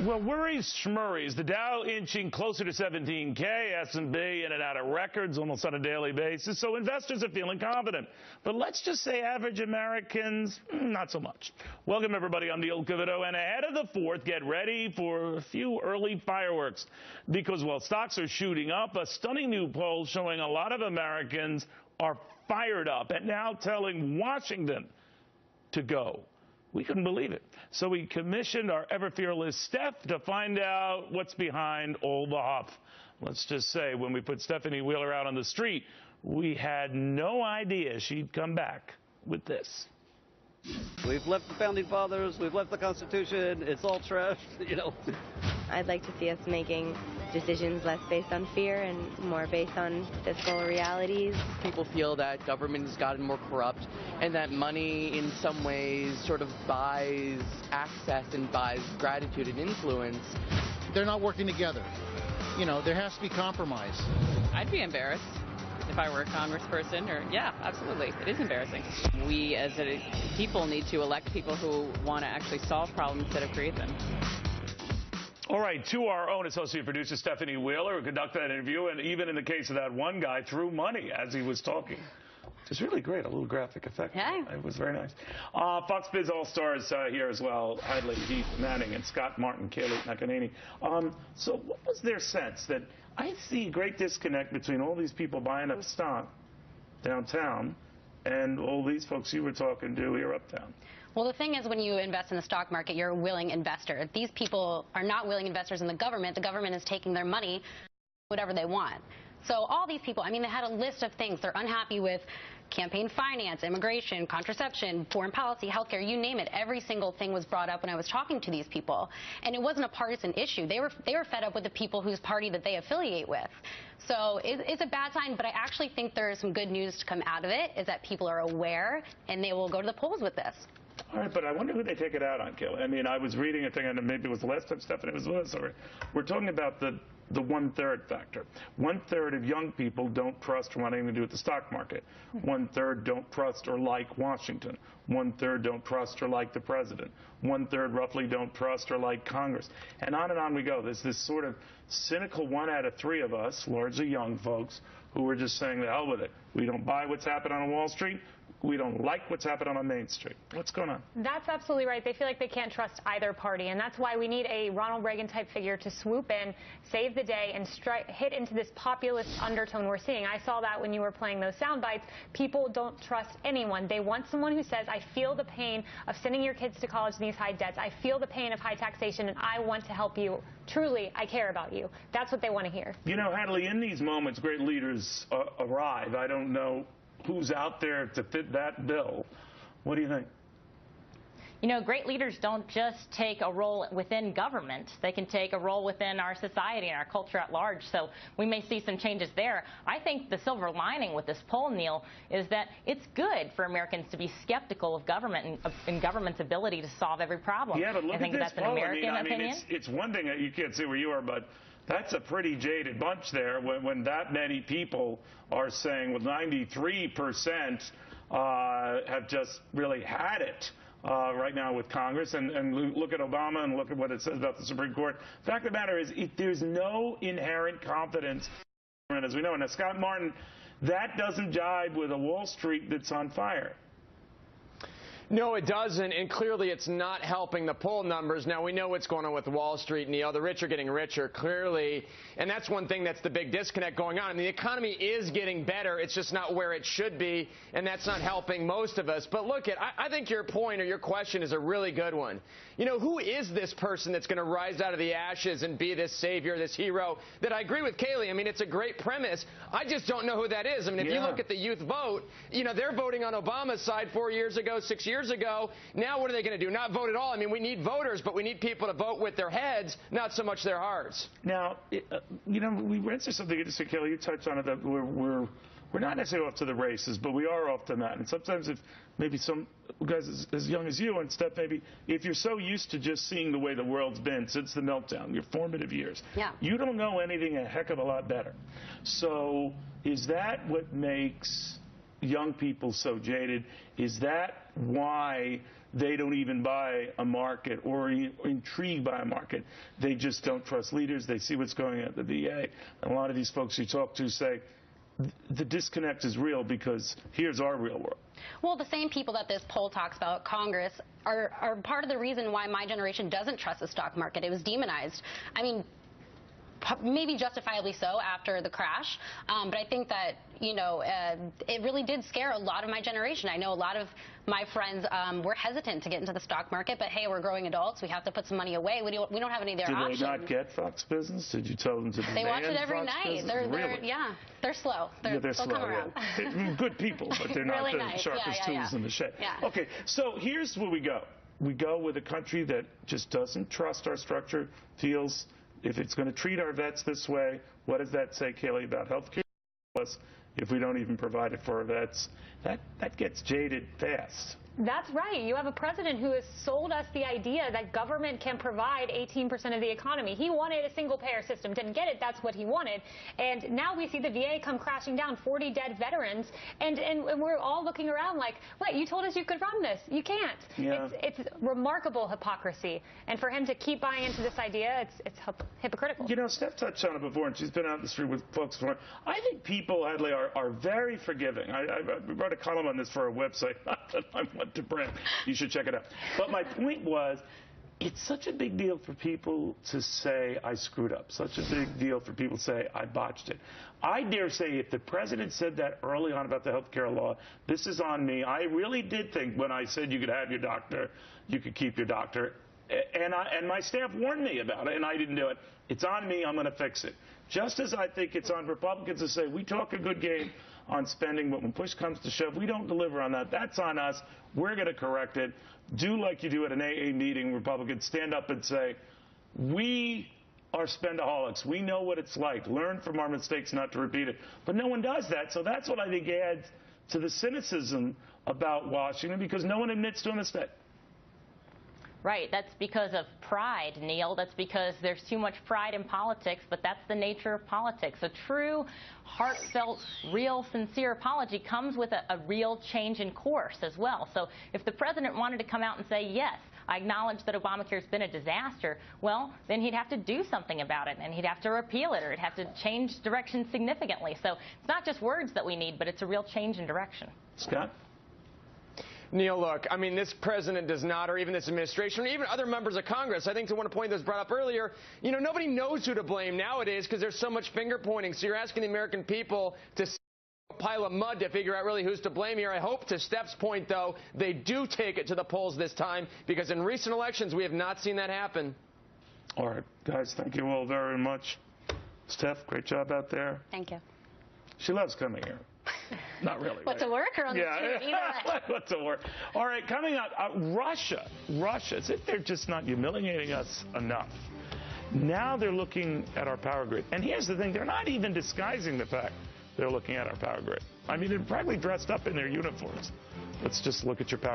Well, worries schmurries. The Dow inching closer to 17K, S&P in and out of records almost on a daily basis. So investors are feeling confident. But let's just say average Americans, not so much. Welcome, everybody. I'm Neil Cavuto. And ahead of the 4th, get ready for a few early fireworks. Because while stocks are shooting up, a stunning new poll showing a lot of Americans are fired up and now telling Washington to go. We couldn't believe it. So we commissioned our ever-fearless Steph to find out what's behind all the huff. Let's just say when we put Stephanie Wheeler out on the street, we had no idea she'd come back with this. We've left the Founding Fathers, we've left the Constitution, it's all trash, you know. I'd like to see us making decisions less based on fear and more based on fiscal realities. People feel that government has gotten more corrupt and that money in some ways sort of buys access and buys gratitude and influence. They're not working together. You know, there has to be compromise. I'd be embarrassed if I were a congressperson, yeah, absolutely. It is embarrassing. We as people need to elect people who want to actually solve problems instead of create them. All right, to our own associate producer, Stephanie Wheeler, who conducted that interview, and even in the case of that one guy, threw money as he was talking. It was really great, a little graphic effect. Yeah. It was very nice. Fox Biz All-Stars here as well, Hadley, Heath Manning, and Scott Martin, Kaylee McEnany. So what was their sense that I see a great disconnect between all these people buying up stock downtown and all these folks you were talking to here uptown? Well, the thing is, when you invest in the stock market, you're a willing investor. These people are not willing investors in the government. The government is taking their money, whatever they want. So all these people, I mean, they had a list of things. They're unhappy with campaign finance, immigration, contraception, foreign policy, healthcare, you name it. Every single thing was brought up when I was talking to these people. And it wasn't a partisan issue. They were fed up with the people whose party that they affiliate with. So it's a bad sign, but I actually think there is some good news to come out of it, is that people are aware and they will go to the polls with this. All right, but I wonder who they take it out on, Kelly. I mean, I was reading a thing, and maybe it was the last time Stephanie was with us. We're talking about the one-third factor. One-third of young people don't trust or want anything to do with the stock market. One-third don't trust or like Washington. One-third don't trust or like the president. One-third roughly don't trust or like Congress. And on we go. There's this sort of cynical 1 out of 3 of us, largely young folks, who are just saying, the hell with it. We don't buy what's happening on Wall Street. We don't like what's happening on Main Street. What's going on? That's absolutely right. They feel like they can't trust either party, and that's why we need a Ronald Reagan-type figure to swoop in, save the day, and hit into this populist undertone we're seeing. I saw that when you were playing those sound bites. People don't trust anyone. They want someone who says, I feel the pain of sending your kids to college in these high debts. I feel the pain of high taxation, and I want to help you. Truly, I care about you. That's what they want to hear. You know, Hadley, in these moments, great leaders arrive. I don't know who's out there to fit that bill. What do you think? You know, great leaders don't just take a role within government. They can take a role within our society and our culture at large. So we may see some changes there. I think the silver lining with this poll, Neil, is that it's good for Americans to be skeptical of government and government's ability to solve every problem. Yeah, but look I think at this that's an poll. American opinion. It's one thing that you can't see where you are, but that's a pretty jaded bunch there when that many people are saying, well, 93% have just really had it right now with Congress. And look at Obama and look at what it says about the Supreme Court. The fact of the matter is, there's no inherent confidence, as we know. And Scott Martin, that doesn't jibe with a Wall Street that's on fire. No, it doesn't, and clearly it's not helping the poll numbers. Now, we know what's going on with Wall Street, Neil. The rich are getting richer, clearly, and that's one thing that's the big disconnect going on. I mean, the economy is getting better. It's just not where it should be, and that's not helping most of us. But look, I think your point or your question is a really good one. You know, who is this person that's going to rise out of the ashes and be this savior, this hero? That I agree with Kaylee. I mean, it's a great premise. I just don't know who that is. I mean, if you look at the youth vote, you know, they're voting on Obama's side 4 years ago, 6 years ago. Now what are they going to do? Not vote at all? I mean, we need voters, but we need people to vote with their heads, not so much their hearts. Now, you know, we ran through something interesting, Kelly. You touched on it, that we're not necessarily off to the races, but we are off to that. And sometimes if maybe some guys as young as you and Steph, maybe if you're so used to just seeing the way the world's been since the meltdown, your formative years, you don't know anything a heck of a lot better. So is that what makes young people so jaded? Is that why they don't even buy a market or intrigued by a market? They just don't trust leaders. They see what's going on at the VA. And a lot of these folks you talk to say the disconnect is real because here's our real world. Well, the same people that this poll talks about, Congress, are part of the reason why my generation doesn't trust the stock market. It was demonized. I mean, maybe justifiably so after the crash, but I think that, you know, it really did scare a lot of my generation. I know a lot of my friends were hesitant to get into the stock market, but hey, we're growing adults. We have to put some money away. We don't have any other options. Did they not get Fox Business? Did you tell them to demand They watch it every Fox night. Really? They're slow. They're slow. They'll come around. They're good people, but they're really not the nice. sharpest tools in the shed. Yeah. Okay, so here's where we go. We go with a country that just doesn't trust our structure, feels if it's going to treat our vets this way. What does that say, Kaylee, about health care? Plus, if we don't even provide it for our vets, that gets jaded fast. That's right. You have a president who has sold us the idea that government can provide 18% of the economy. He wanted a single-payer system. Didn't get it. That's what he wanted. And now we see the VA come crashing down, 40 dead veterans. And we're all looking around like, what, you told us you could run this. You can't. Yeah. It's remarkable hypocrisy. And for him to keep buying into this idea, it's hypocritical. You know, Steph touched on it before, and she's been out in the street with folks before. I think people, Hadley, are very forgiving. I wrote a column on this for our website. Not that I want to brand. You should check it out. But my point was, it's such a big deal for people to say, I screwed up. Such a big deal for people to say, I botched it. I dare say if the president said that early on about the health care law, this is on me. I really did think when I said you could have your doctor, you could keep your doctor. And my staff warned me about it, and I didn't do it. It's on me. I'm going to fix it. Just as I think it's on Republicans to say, we talk a good game on spending, but when push comes to shove, we don't deliver on that. That's on us. We're going to correct it. Do like you do at an AA meeting, Republicans, stand up and say, we are spendaholics. We know what it's like. Learn from our mistakes not to repeat it. But no one does that, so that's what I think adds to the cynicism about Washington, because no one admits to a mistake. Right. That's because of pride, Neil. That's because there's too much pride in politics, but that's the nature of politics. A true, heartfelt, real, sincere apology comes with a real change in course as well. So if the president wanted to come out and say, yes, I acknowledge that Obamacare's been a disaster, well, then he'd have to do something about it, and he'd have to repeal it, or he'd have to change direction significantly. So it's not just words that we need, but it's a real change in direction. Scott? Neil, look, I mean, this president does not, or even this administration, or even other members of Congress, I think to one point that was brought up earlier, you know, nobody knows who to blame nowadays because there's so much finger pointing. So you're asking the American people to a pile of mud to figure out really who's to blame here. I hope, to Steph's point, though, they do take it to the polls this time, because in recent elections we have not seen that happen. All right, guys, thank you all very much. Steph, great job out there. Thank you. She loves coming here. Not really. What, to work or on the street? Either way. What to work. All right, coming up, Russia, as if they're just not humiliating us enough. Now they're looking at our power grid. And here's the thing, they're not even disguising the fact they're looking at our power grid. I mean, they're probably dressed up in their uniforms. Let's just look at your power